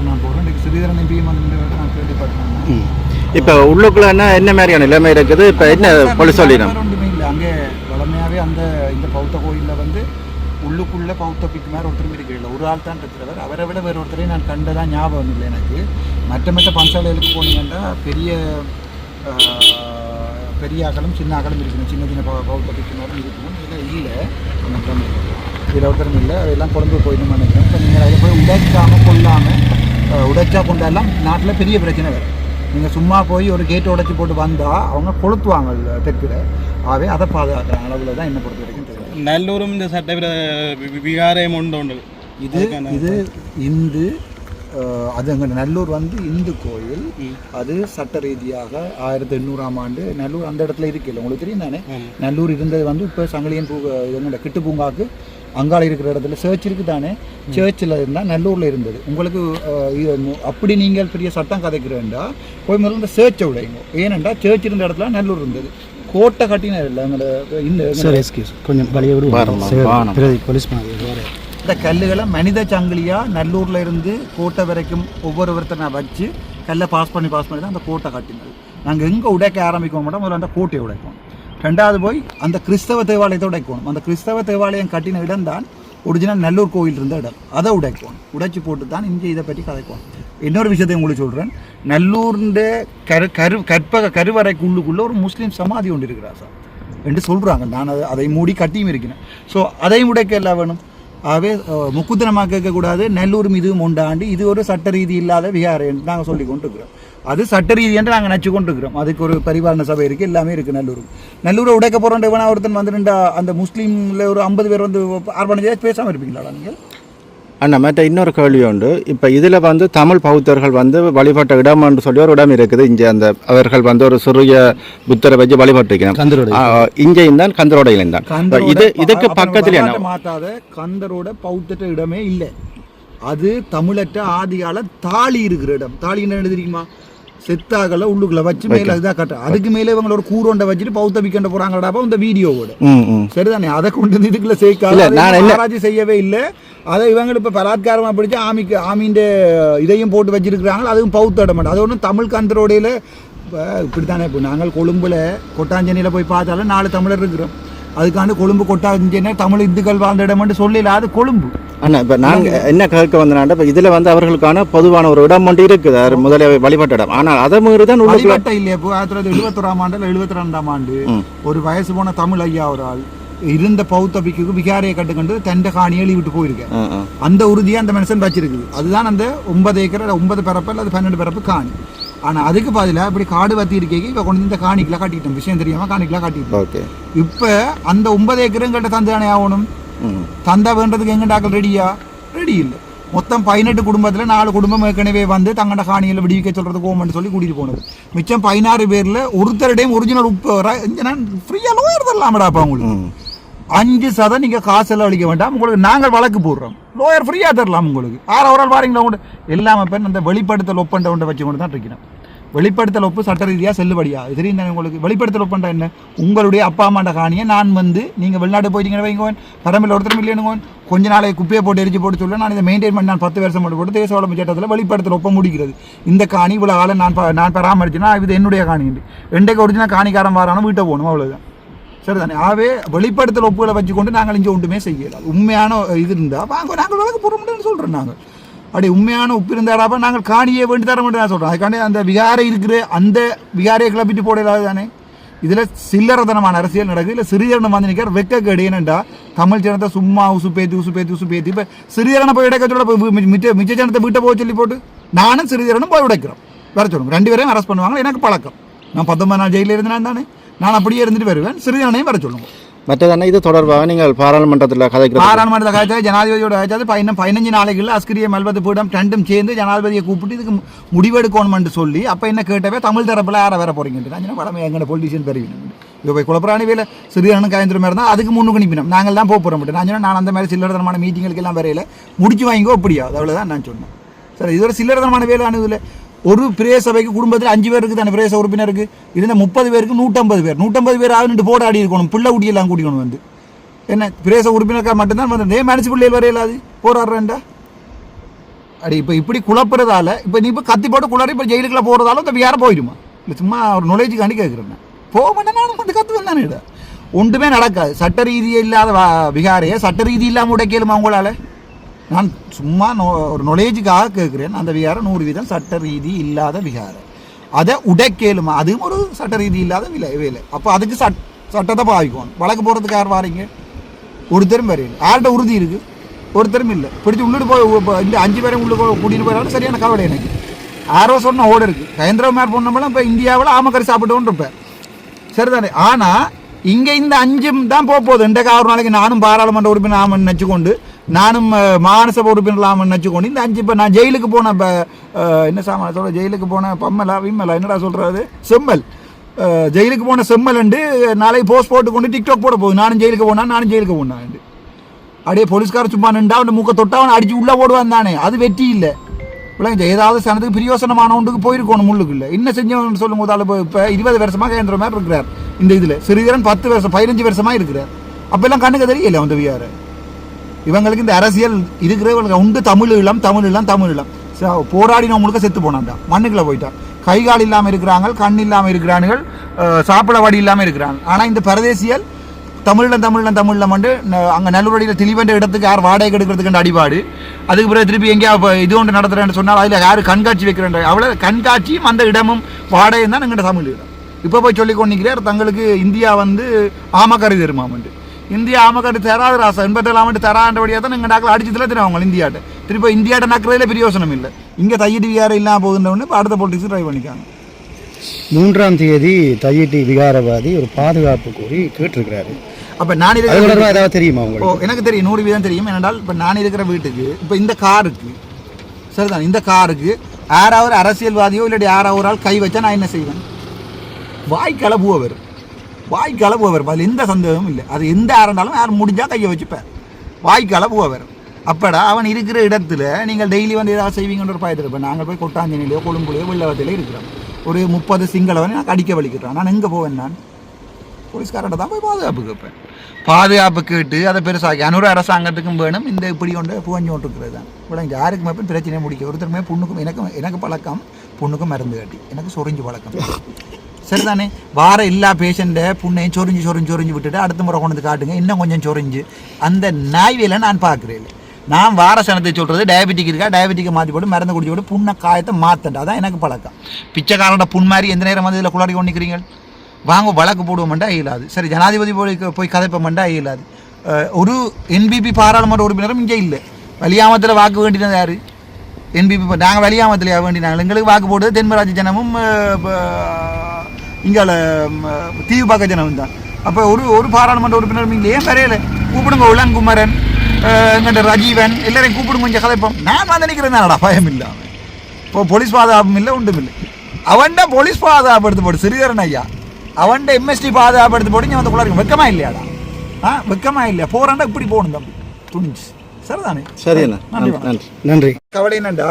D: நான் போகிறேன். இன்றைக்கு ஸ்ரீதரன் எம்பியும் வந்து நான் கேள்விப்பட்டேன்.
E: இப்போ உள்ளுக்குள்ள என்ன மாதிரியான நிலைமை இருக்குது? இப்போ என்ன போலீஸ் சொல்லிடும்
D: ஒன்றுமே இல்லை. அங்கே வளமையாகவே இந்த பௌத்த கோயிலில் வந்து உள்ளுக்குள்ளே பௌத்த பிக்கு மாதிரி ஒருத்தரும் இருக்கிற ஒரு ஆள் தான் இருக்கிறவர். அவரை விட வேறு ஒருத்தரையும் நான் கண்டதான் ஞாபகம் இல்லை எனக்கு. மற்ற பஞ்சாலைகளுக்கு போனீங்கன்னா பெரிய ஆக்களும் சின்ன ஆக்களும் இருக்கணும். சின்ன பௌத்த பிக்கு மாதிரி இருக்கணும். இதில் இல்லை, இதில் ஒருத்தரும் இல்லை. அதெல்லாம் கொண்டு போயிடணும்னு நினைக்கிறேன். இப்போ நீங்கள் அதில் போய் உடைக்காமல் கொள்ளாமல் உடைச்சா கொண்டாலாம் நாட்டில் பெரிய பிரச்சனை வேறு. நீங்கள் சும்மா போய் ஒரு கேட்டு உடைச்சி போட்டு வந்தால் அவங்க கொளுத்துவாங்க தெற்கில். ஆகவே அதை பாதுகாக்கிற அளவில் தான் என்னை பொறுத்த வரைக்கும் தெரியும்.
F: நல்லூரும் இந்த சட்ட விகாரம் உண்டு.
D: இது இந்து, அது அங்கே நல்லூர் வந்து இந்து கோயில். அது சட்ட ரீதியாக 1800ஆம் ஆண்டு நல்லூர் அந்த இடத்துல இருக்குல்ல, உங்களுக்கு தெரியும் தானே. நல்லூர் இருந்தது வந்து இப்போ சங்கிலியன் எங்கள்ட கிட்டு பூங்காக்கு அங்கால இருக்கிற இடத்துல சர்ச் இருக்குது தானே. சர்ச்சில் இருந்தால் நல்லூரில் இருந்தது. உங்களுக்கு அப்படி நீங்கள் பெரிய சட்டம் கதைக்கிறேன்டா போய் முதல்ல இந்த சர்ச்சை விடைங்க. ஏனென்றா சர்ச் இருந்த இடத்துல நல்லூர் இருந்தது. கோட்டை கட்டினர் இல்லை
G: கொஞ்சம்
D: இந்த கல்லுகளை மனித சங்கிலியாக நல்லூரில் இருந்து கோட்டை வரைக்கும் ஒவ்வொருத்தரை வச்சு கல்லை பாஸ் பண்ணி தான் அந்த கோட்டை கட்டினது. நாங்கள் எங்கே உடைக்க ஆரம்பிக்கணும் மட்டும் முதல்ல அந்த கோட்டையை உடைக்கணும். ரெண்டாவது போய் அந்த கிறிஸ்தவ தேவாலயத்தை உடைக்கணும். அந்த கிறிஸ்தவ தேவாலயம் கட்டின இடம் தான் ஒரிஜினல் நல்லூர் கோயில் இருந்த இடம். அதை உடைக்கணும். உடைச்சி போட்டு தான் இங்கே இதை பற்றி கதைக்கணும். இன்னொரு விஷயத்தை உங்களுக்கு சொல்கிறேன். நல்லூர்ந்த கருவறைக்குள்ளுக்குள்ளே ஒரு முஸ்லீம் சமாதி ஒன்று இருக்கிறார் சார் என்று சொல்கிறாங்க. நான் அதை மூடி கட்டியும் இருக்கிறேன். ஸோ அதையும் உடைக்க எல்லாம் வேணும். ஆகவே முக்குத்தனமாக கேட்கக்கூடாது. நல்லூரும் இதுவும் உண்டாண்டு இது ஒரு சட்ட ரீதி இல்லாத விகாரம் என்று நாங்கள் சொல்லி கொண்டு இருக்கிறோம். அது சட்ட ரீதி என்று நாங்கள் நச்சு கொண்டு இருக்கிறோம். அதுக்கு ஒரு பரிபாலன சபை இருக்குது, எல்லாமே இருக்குது. நல்லூரை உடைக்க போகிறோன்ற வேணா ஒருத்தன் வந்துட்டா அந்த முஸ்லீமில் ஒரு 50 பேர் வந்து ஆர்ப்பாட்டம் பேசாமல் இருப்பீங்களா நீங்கள்?
E: அண்ணா மற்ற இன்னொரு கேள்வி உண்டு. இப்போ இதில் வந்து தமிழ் பௌத்தர்கள் வந்து வழிபட்ட இடம் என்று சொல்லி ஒரு இடம் இருக்குது. இங்கே அந்த அவர்கள் வந்து ஒரு சிறிய புத்தரை வச்சு வழிபட்டிருக்கிறாங்க. இங்கேயும் தான் கந்தரோடையிலும் தான். இதுக்கு பக்கத்தில் என்ன
D: மாத்தாத கந்தரோட பௌத்த இடமே இல்லை. அது தமிழற்ற ஆதிகால தாலி இருக்கிற இடம். தாலி என்ன தெரியுமா? செத்தாக்களை உள்ளுக்குள்ள வச்சு மேலே அதுதான் கட்ட. அதுக்கு மேலே இவங்க ஒரு கூரோண்டை வச்சுட்டு பௌத்த விக்கண்ட போறாங்கடாப்பா இந்த வீடியோவோட. சரிதானே? அதை கொண்டு வந்து இதுக்குள்ள சேர்க்காது செய்யவே இல்லை. அதை இவங்க இப்போ பலாத்காரமாக பிடிச்சி ஆமீண்ட இதையும் போட்டு வச்சிருக்கிறாங்க. அதுவும் பௌத்த இடம். அது ஒன்றும் தமிழ் கந்தரோடையில் இப்படி தானே. இப்போ நாங்கள் கொழும்புல கொட்டாஞ்சேனியில் போய் பார்த்தாலும் 4 தமிழர் இருக்கிறோம். அதுக்காண்டு கொழும்பு கொட்டாஞ்சேனை தமிழ் இந்துக்கள் வாழ்ந்த இடம்னு சொல்லல. அது கொழும்பு.
E: அண்ணா இப்போ நாங்கள் என்ன கேட்க வந்தோம்னா, இப்போ இதில் வந்து அவர்களுக்கான பொதுவான ஒரு இடம் ஒன்று இருக்குது, அது முதலே வழிபட்ட இடம். ஆனால் அதை மீறி தான்
D: வழிபட்ட இல்லையா? இப்போ 1971ஆம் ஆண்டு 72ஆம் ஆண்டு ஒரு வயசு போன தமிழ் ஐயா ஒரு ஆள் இருந்த பௌத்த பிக்கு விகாரையை கட்டுக்கண்டு தண்ட காணி எழுதி விட்டு போயிருக்கேன். அந்த உறுதியை அந்த மனுஷன் வச்சிருக்குது. அதுதான் அந்த 9 ஏக்கர் 9 பரப்பு அல்லது 12 பரப்பு காணி. ஆனால் அதுக்கு பதிலாக இப்படி காடு வத்தி இருக்கேங்க இப்போ கொண்டு இந்த காணிக்கெலாம் காட்டிட்டோம். விஷயம் தெரியாமல் காணிக்கெலாம் காட்டிட்டோம். இப்போ அந்த 9 ஏக்கருங்கிட்ட தந்தானே ஆகணும். தந்தா வேண்டதுக்கு எங்கண்டாக்கள் ரெடி இல்லை. மொத்தம் 18 குடும்பத்தில் 4 குடும்பம் ஏற்கனவே வந்து தங்கண்ட காணியில் விடுவிக்க சொல்கிறதுக்கு ஓமன்னு சொல்லி கூட்டிகிட்டு போனது. மிச்சம் 16 பேரில் ஒருத்தருடையும் ஒரிஜினல் உப்பு ஃப்ரீயாக லோயர் தரலாமடாப்பா. உங்களுக்கு 5% நீங்கள் காசெல்லாம் அளிக்க வேண்டாம். உங்களுக்கு நாங்கள் வழக்கு போடுறோம். லோயர் ஃப்ரீயாக தரலாம். உங்களுக்கு 6 ஒரு ஆள் வாரீங்களா? உண்டு எல்லாமே பேர் அந்த வெளிப்படுத்தல் ஒப்பண்டை ஒன்றை வச்சு கொண்டு தான் இருக்கிறேன். வெளிப்படுத்தல் ஒப்பு சட்ட ரீதியாக செல்லுபடியா? இது தெரியும் தானே உங்களுக்கு. வெளிப்படுத்தல் ஒப்பண்டா என்ன? உங்களுடைய அப்பா அம்மாண்ட காணியை நான் வந்து நீங்கள் வெளிநாட்டு போயிட்டீங்கன்னு வைங்கோன், பரம்பில் ஒருத்தர் இல்லைனுங்கோன், கொஞ்ச நாளைக்கு குப்பையை போட்டு எரிச்சு போட்டு சொல்ல நான் இதை மெயின்டைன் பண்ணி நான் 10 வருஷம் போட்டு தேச வளர்ச்சி சட்டத்தில் வெளிப்படுத்தல் ஒப்ப முடிக்கிறது. இந்த காணி இவ்வளோ ஆளை நான் பராமரிச்சுன்னா இது என்னுடைய காணி. என்றைக்கு ஒரிஜினல் காணிக்காரன் வாரானோ வீட்டை போகணும். அவ்வளோதான். சரிதானே? ஆகவே வெளிப்படுத்தல் ஒப்புகளை வச்சுக்கொண்டு நாங்கள் இங்கே ஒன்றுமே செய்யலாம். உண்மையான இது இருந்தால் வாங்க, நாங்கள் வழக்கு போட முடியும்னு சொல்கிறோம். நாங்கள் அப்படி உண்மையான உப்பு இருந்தாடாப்பா நாங்கள் காணியை வேண்டி தர மட்டும் தான் சொல்கிறோம். அதுக்காண்டி அந்த விகாரை இருக்கிற அந்த விகாரையை கிளப்பிட்டு போடலாது தானே. இதில் சில்லறதனமான அரசியல் நடக்குது. இல்லை சிறியரணம் வந்து நிற்கிறார் வெக்க கேடுಏನண்டா தமிழ் ஜனத்தை சும்மா உசுப்பேத்தி இப்போ சிறியரணை போய் உடைக்க சொல்ல மிச்ச ஜனத்தை வீட்டை போக சொல்லி போட்டு நானும் சிறியரனும் போய் உடைக்கிறோம் வர சொல்லணும். 2 பேரையும் அரெஸ்ட் பண்ணுவாங்க. எனக்கு பழக்கம். நான் 19 நாள் ஜெயிலில் இருந்தேன் தானே, நான் அப்படியே இருந்துட்டு வருவேன். சிறியரனையும் வர சொல்லுவோம்.
E: மற்றதானே இது தொடர்பாக நீங்கள் பாராளுமன்றத்தில்
D: கதைச்சா ஜனாதிபதியோட கதைச்சது 15 நாளைக்குள்ள அஸ்கிரிய மல்பத்து பீடம் 2ம் சேர்ந்து ஜனாதிபதியை கூப்பிட்டு இதுக்கு முடிவெடுக்கணும்னு சொல்லி அப்போ என்ன கேட்டவே தமிழ் தரப்பில் யாரை வர போறீங்க படம் எங்கட பொலிட்டிஷியன் பெறுவீங்க இப்போ போய் குழப்பராணி வேலை சிறியரனும் கயந்திர மாதிரி தான் அதுக்கு முன்னுக்கு நிற்பினோம். நாங்கள் தான் போக மட்டும் நான் சொன்னேன் நான் அந்த மாதிரி சில்லறதனமான மீட்டிங்களுக்கு எல்லாம் வரையில முடிச்சு வாங்கிக்கோ அப்படியா அவ்வளோதான் நான் சொன்னேன். சரி இது ஒரு சில்லறதனமான வேலை அணுதில்லை. ஒரு பிரேச சபைக்கு குடும்பத்தில் 5 பேருக்கு தானே பிரேச உறுப்பினருக்கு இருந்த 30 பேருக்கு 150 பேர் ஆகுன்னு போராடி இருக்கணும். பிள்ளை குட்டியெல்லாம் கூட்டிக்கணும் வந்து என்ன பிரேச உறுப்பினருக்காக மட்டும்தான் வந்து மனசு பிள்ளைகள் வரையிலாது போராடுறேன்டா அடி. இப்போ இப்படி குழப்புறதால இப்போ நீ இப்போ கத்தி போட்டு குளறி இப்போ ஜெயிலுக்குள்ள போகிறதாலும் இந்த யாரை போயிடுமா இல்லை சும்மா ஒரு நுழைஞ்சுக்காண்டி கேட்குறேன். போக மாட்டேன் நானும் வந்து கத்து வந்தானே ஒன்றுமே நடக்காது. சட்ட ரீதியே இல்லாத விகாரையை சட்ட ரீதி இல்லாமல் உடைக்கலுமா அவங்களால? நான் சும்மா ஒரு நொலேஜுக்காக கேட்குறேன். அந்த விகாரம் 100% சட்ட ரீதி இல்லாத விகாரம். அதை உடைக்கலுமா? அதுவும் ஒரு சட்ட ரீதி இல்லாத வேலை. அப்போ அதுக்கு சட்டத்தை பாவிக்கும். வழக்கு போகிறதுக்கு யார் வாரீங்க? ஒருத்தரும் வரையில் யார்கிட்ட உறுதி இருக்குது? ஒருத்தரும் இல்லை. பிடிச்சி உள்ளிட்டு போய் இந்த 5 பேரும் உள்ளே கூட்டிகிட்டு போயிடாலும் சரியான கவலை எனக்கு. யாரோ சொன்ன ஓடு இருக்குது. கயந்திரமார் பொண்ணமெல்லாம் இப்போ இந்தியாவில் ஆமக்கறி சாப்பிட்டுன்னு இருப்பேன் சரிதானே. ஆனால் இங்கே இந்த 5 தான் போகுது. இன்றைக்கு 6 நாளைக்கு நானும் பாராளுமன்ற உறுப்பினர் ஆமன்னு நினச்சிக்கொண்டு நானும் மாநசபை உறுப்பினர் ஆமன்னு நினச்சிக்கொண்டு இந்த 5 இப்போ நான் ஜெயிலுக்கு போன இப்போ என்ன சாமான ஜெயிலுக்கு போன பம்மலா விம்மலா என்னடா சொல்கிறது செம்மல் ஜெயிலுக்கு போன செம்மல்ண்டு நாளைக்கு போஸ்ட் போட்டு கொண்டு டிக்டாக் போட போகுது. நானும் ஜெயிலுக்கு போனான் அப்படியே போலீஸ்கார சும்மா நின்றா அவன் மூக்க தொட்டா அவன் அடிச்சு உள்ளே போடுவான் தானே. அது வெற்றி இல்லை. விளங்க ஏதாவது சனத்துக்கு பிரியோசனமான ஒன்றுக்கு போயிருக்கணும் முள்ளுக்கு இல்லை. என்ன செஞ்சவன் சொல்லும் போது இப்போ 20 வருஷமாக கேந்திர மாதிரி இருக்கிறார். இந்த இதில் சிறிதரன் 10 வருஷம் 15 வருஷமாக இருக்கிறார். அப்பெல்லாம் கண்ணுக்கு தெரியல அந்த வியார இவங்களுக்கு இந்த அரசியல் இருக்கிறவங்களுக்கு உண்டு. தமிழ் இளம் போராடினவங்களுக்கு செத்து போனான்டா மண்ணுக்குள்ள போயிட்டான். கை கால் இல்லாமல் இருக்கிறாங்க, கண் இல்லாமல் இருக்கிறார்கள், சாப்பிட வடி இல்லாமல் இருக்கிறாங்க. ஆனால் இந்த பரதேசியல் தமிழில் வந்து அங்கே நல்லூரடியில் திலிவென்ற இடத்துக்கு யார் வாடகை எடுக்கிறதுக்கு அடிபாடு. அதுக்கு பிறகு திருப்பி எங்கேயா இது ஒன்று நடத்துகிறேன்னு சொன்னால் அதில் யார் கண்காட்சி வைக்கிறேன் அவ்வளோ கண்காட்சியும் அந்த இடமும் வாடகையும் தான் எங்கள்கிட்ட தமிழ் இடம். இப்போ போய் சொல்லி கொண்டிருக்கிறார் தங்களுக்கு இந்தியா வந்து ஆமக்கறி தருமாமண்டு. இந்தியா ஆமக்கறி தராது ராசா 87 தராண்டபடியாக தான் எங்கள் டாக்டர் அடிச்சதில் தெரியும் அவங்க இந்தியாட்ட. திருப்பி இந்தியாட்ட நக்கிறதுல பிரயோசனம் இல்லை. இங்கே தையிட்டு விகாரம் இல்லாமல் போகுதுன்னு இப்போ அடுத்த பொலிட்டிக்ஸ் ட்ரை பண்ணிக்காங்க.
G: 3ஆம் தேதி தையிட்டி விகாரவாதி ஒரு பாதுகாப்பு கோரி கேட்டிருக்கிறாரு.
D: அப்போ நான்
G: ஏதாவது தெரியுமா உங்களுக்கு?
D: எனக்கு தெரியும் 100% தெரியும். ஏனென்றால் இப்போ நான் இருக்கிற வீட்டுக்கு இப்போ இந்த காருக்கு சரிதான் இந்த காருக்கு யாராவது அரசியல்வாதியோ இல்லாட்டி யாராவது ஆள் கை வச்சா நான் என்ன செய்வேன்? வாய்க்களப்புவ வரும். அதில் எந்த சந்தேகமும் இல்லை. அது எந்த யாருந்தாலும் யார் முடிஞ்சால் கையை வச்சுப்பேன். வாய்க்களப்புவ வரும். அப்படா அவன் இருக்கிற இடத்துல நீங்கள் டெய்லி வந்து ஏதாவது செய்வீங்கன்ற ஒரு பயத்தில் இருப்பேன். நாங்கள் போய் கொட்டாஞ்சனிலையோ கொழும்புலையோ வெள்ளவத்திலையோ இருக்கிறோம். ஒரு 30 சிங்களவன் நான் அடிக்க வலிக்கிறான். நான் எங்கே போவேன்? நான் போலீஸ்காரன்ட்ட தான் போய் பாதுகாப்பு கேட்பேன். பாதுகாப்பு கேட்டு அதை பெருசாகி அனுர அரசாங்கத்துக்கும் வேணும். இந்த இப்படி கொண்டு புகஞ்சோட்டு இருக்கிறது தான் இவ்வளோ இங்கே யாருக்குமே போய் பிரச்சனையை முடிக்க. ஒருத்தருமே புண்ணுக்கும் எனக்கு பழக்கம் புண்ணுக்கும் மருந்து கட்டி எனக்கு சொரிஞ்சு பழக்கம் சரிதானே. வார எல்லா பேஷண்ட்டை புண்ணையும் சொரிஞ்சு விட்டுட்டு அடுத்த முறை கொண்டு வந்து காட்டுங்க இன்னும் கொஞ்சம் சொரிஞ்சு அந்த நாய்வேலை நான் பார்க்குறேன். நான் வார சனத்தை சொல்கிறது டயபெட்டிக் இருக்கா டயபெட்டிக்கை மாற்றி போட்டு மருந்து குடிச்சு போட்டு புண்ணை காயத்தை மாற்றண்டா அதான் எனக்கு பழக்கம். பிச்சைக்காரனோட புண் மாதிரி எந்த நேரம் வந்து இதில் குளாடி கொண்டிருக்கிறீங்க வாங்க வழக்கு போடுவோம்ண்டா இயலாது. சரி ஜனாதிபதி போய் கதைப்போம்ண்டா இயலாது. ஒரு என்பிபி பாராளுமன்ற உறுப்பினரும் இங்கே இல்லை. வலியாமத்தில் வாக்கு வேண்டினது யார்? என்பிபி. நாங்கள் வலியாமத்தில் வேண்டினாங்க. எங்களுக்கு வாக்கு போடுறது தென்மராட்சி ஜனமும் இங்கே தீவுபாக்க ஜனமும் தான். அப்போ ஒரு பாராளுமன்ற உறுப்பினரும் இங்கே ஏன் வரையில கூப்பிடுங்க. உலங்குமரன் எங்கிட்ட ரஜீவன் எல்லாரையும் கூப்பிடுங்க கொஞ்சம் கதைப்போம். நான் வந்து நினைக்கிறேன் தானடா பயம் இல்லாமல். இப்போ போலீஸ் பாதுகாப்பும் இல்லை ஒன்றும் இல்லை. அவன்ட போலீஸ் பாதுகாப்பு எடுத்து போடு சிறியரன் ஐயா அவன்ட எம்எஸ்டி பாதுகாப்பு எடுத்து போட்டு இங்கே வந்து குளறிங்க. வெக்கமா இல்லையாடா? வெக்கமா இல்லையா? போறாண்டா இப்படி போகணும் தம்பி துணிஞ்சு சரிதானே.
E: சரி நன்றி.
D: கவலை என்னண்டா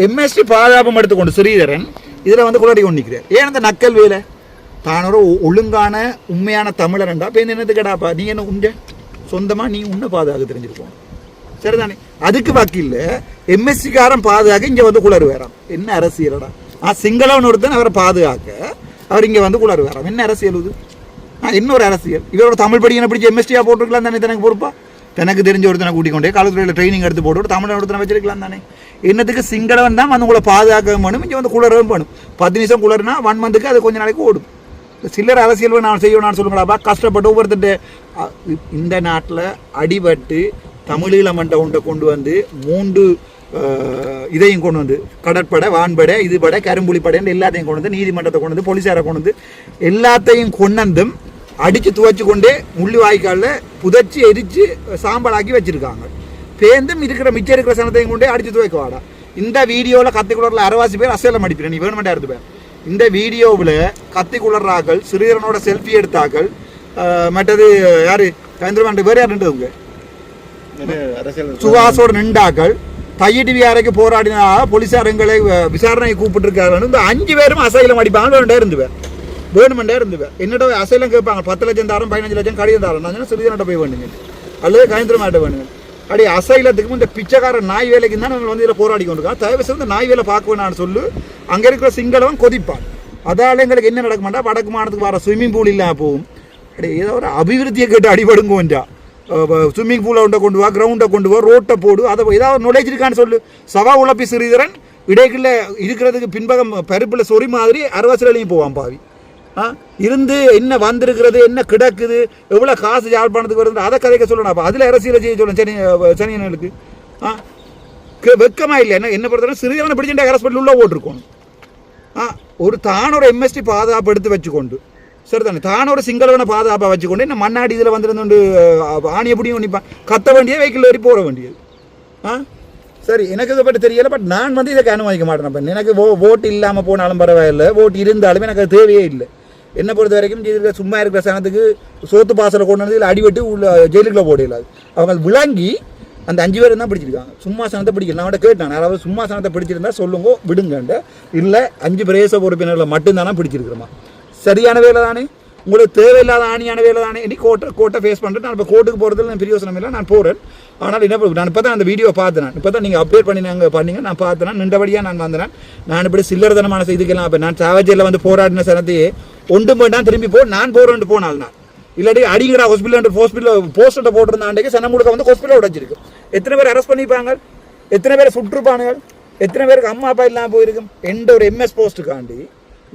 D: எம்எஸ்டி பாதுகாப்பும் எடுத்துக்கொண்டு சிறிதரன் இதில் வந்து குளறி கொண்டு நிற்கிறேன். ஏன் அந்த நக்கல் வேலை? தான் ஒரு ஒழுங்கான உண்மையான தமிழரண்டா இப்போ என்னது கேடாப்பா நீ என்ன உண்ட சொந்தமாக நீ உன்னை பாதுகாக்க தெரிஞ்சிருப்போம் சரிதானே. அதுக்கு வக்கீல்ல எம்எஸ்சிக்காரன் பாதுகாக்க இங்கே வந்து குளறு வேறாம். என்ன அரசியலடா? சிங்களவன் ஒருத்தன் அவரை பாதுகாக்க அவர் இங்கே வந்து குளறு வேறாம். என்ன அரசியல் இது? இன்னொரு அரசியல். இவரோட தமிழ் படியை பிடிச்சி எம்எஸ்டியாக போட்டுருக்கலாம் தானே. எனக்கு பொறுப்பா தனக்கு தெரிஞ்ச ஒருத்தனை கூட்டிக்கொண்டே காலத்துறையில் ட்ரைனிங் எடுத்து போட்டு தமிழ் ஒருத்தனை வச்சிருக்கலாம் தானே. என்னத்துக்கு சிங்களவன் தான் வந்து உங்களை பாதுகாக்க வேணும். இங்கே வந்து குளரவும் வேணும். 10 நிமிஷம் குளர்னா 1 மந்த்துக்கு அது கொஞ்சம் நாளைக்கு ஓடும். சில்லறை அரசியல் நான் செய்யணும் நான் சொல்லுங்களாப்பா. கஷ்டப்பட்டு ஒவ்வொருத்தர் இந்த நாட்டில் அடிபட்டு தமிழீழ மண்டை ஒன்றை கொண்டு வந்து 3 இதையும் கொண்டு வந்து கடற்படை, வான்படை, இதுபடை, கரும்புலிப்படைன்னு எல்லாத்தையும் கொண்டு வந்து நீதிமன்றத்தை கொண்டு வந்து போலீஸாரை கொண்டு வந்து எல்லாத்தையும் கொண்டந்தும் அடித்து துவைச்சு கொண்டே முள்ளு வாய்க்காலில் புதைச்சி எரித்து சாம்பலாக்கி வச்சுருக்காங்க. பேந்தும் மிச்சம் இருக்கிற சனத்தையும் கொண்டே அடித்து துவைக்க வாடா. இந்த வீடியோவில் கத்திக்குளரில் 60 பேர் அசைலம் அடிப்பேன், நீ வேணுமெண்டா எடுத்துப்பேன். இந்த வீடியோவில் கத்திக்குளராக்கள், சிறுவனோட செல்ஃபி எடுத்தாக்கள், மற்றது யார் கந்திரமாண்டு வேறு யார் நின்றுங்க, சுகாசோட நின்றாக்கள், தையிட்டு வியாரைக்கு போராடினா போலீஸார் எங்களை விசாரணையை கூப்பிட்டுருக்காரு. இந்த 5 பேரும் அசைலம் அடிப்பாங்க. வேணுமெண்டே இருந்துவேன். என்னோட அசைலம் கேட்பாங்க, 10 லட்சம் தாரம், 15 லட்சம் கடிதம் தாரம். நான் சிறுவன்கிட்ட போய் வேணுங்க, அல்லது கந்திரமாட்ட வேணுங்க. அப்படி அசைலத்துக்கு இந்த பிச்சைக்கார நாய் வேலைக்கு தான் நாங்கள் வந்து இதில் போராடி கொண்டிருக்கோம். தயவு செய்து நாய் வேலை பார்க்க நான் சொல்லு. அங்கே இருக்கிற சிங்களவன் கொதிப்பான். அதால் எங்களுக்கு என்ன நடக்க மாட்டா, வடக்கு மாநிலத்துக்கு வர ஸ்விம்மிங் பூல் இல்லாமல் போகும். அப்படி ஏதோ ஒரு அபிவிருத்தியை கேட்டு அடிபடுங்க வந்தா. ஸ்விம்மிங் பூலை கொண்டு வா, கிரவுண்டை கொண்டு வா, ரோட்டை போடு, அதை ஏதாவது நுழைச்சிருக்கான்னு சொல்லு. சவா உழப்பி சிறிதரன் இடைக்குள்ள இருக்கிறதுக்கு பின்பகம் பருப்பில் சொறி மாதிரி 60 லட்சம் போவான் பாவி. இருந்து என்ன வந்திருக்கிறது, என்ன கிடக்குது, எவ்வளோ காசு யாழ்ப்பாணத்துக்கு வருது, அதை கதைக்க சொல்லணும். அப்போ அதில் அரசியலை செய்ய சொல்லணும் சனியனுக்கு. வெக்கமாக இல்லை. என்ன பொறுத்தவரை சிறியவனை பிடிச்சிட்டு ஹாஸ்பிட்டல் உள்ள போட்டிருக்கணும். ஒரு தானோட எம்எஸ்டி பாதுகாப்பு எடுத்து வச்சுக்கொண்டு, சரி தானே, தானோட சிங்களவனை பாதுகாப்பாக வச்சுக்கொண்டு என்ன மண்ணாடி இதில் வந்துருந்து ஆணியை பிடியும் நிற்பான். கத்த வேண்டிய வெஹிக்கிள் வரி போட வேண்டியது. சரி, எனக்கு இதை பற்றி தெரியலை. பட் நான் வந்து இதை அனுமதிக்க மாட்டேன். எனக்கு ஓட்டு இல்லாமல் போனாலும் பரவாயில்லை, ஓட்டு இருந்தாலுமே எனக்கு அது தேவையே இல்லை. என்னை பொறுத்த வரைக்கும் இதில் சும்மா இருக்கிற சனத்துக்கு சோத்து பாசலை கொண்டு வந்து இதில் அடிபட்டு உள்ள ஜெயிலுக்குள்ளே போடலாது. அவங்க விளங்கி அந்த 5 பேரும் தான் பிடிச்சிருக்காங்க. சும்மா சனத்தை பிடிக்கல. நான் அவன்கிட்ட கேட்டேன், யாராவது சும்மா சனத்தை பிடிச்சிருந்தா சொல்லுங்க விடுங்கன்ட்டு. இல்லை 5 பிரதேச உறுப்பினர்களை மட்டும்தானே பிடிச்சிருக்கிறோமா. சரியான வேலை தானே, உங்களுக்கு தேவையில்லாத ஆணியான வேலை தானே. இனி கோர்ட்டை ஃபேஸ் பண்ணுறேன். நான் இப்போ கோர்ட்டுக்கு போகிறதுல நான் பிரியோசனம் இல்லை, நான் போகிறேன். ஆனால் என்ன, நான் இப்போ தான் அந்த வீடியோ பார்த்தேன். இப்போ தான் நீங்கள் அப்டேட் பண்ணீங்க, நான் பார்த்தேன். நின்றபடியாக நான் வந்தேன். நான் இப்படி சில்லறதனமான செய்திக்கலாம். இப்போ நான் சாவஜேரியில் வந்து போராடின சனத்தையே ஒன்றும் போயிட்டான் திரும்பி நான் போகிறேன்ட்டு போனால் நான் இல்லாட்டி அடிங்கிற ஹாஸ்பிட்டல் போஸ்ட்டை போட்டிருந்தாண்டே சனம் முழுக்க வந்து ஹாஸ்பிட்டல் உடைச்சிருக்கு. எத்தனை பேர் அரெஸ்ட் பண்ணிப்பாங்க, எத்தனை பேர் சுற்றுப்பானுங்க, எத்தனை பேருக்கு அம்மா அப்பா இல்லாமல் போயிருக்கும். எந்த ஒரு எம்எஸ் போஸ்ட்டுக்காண்டி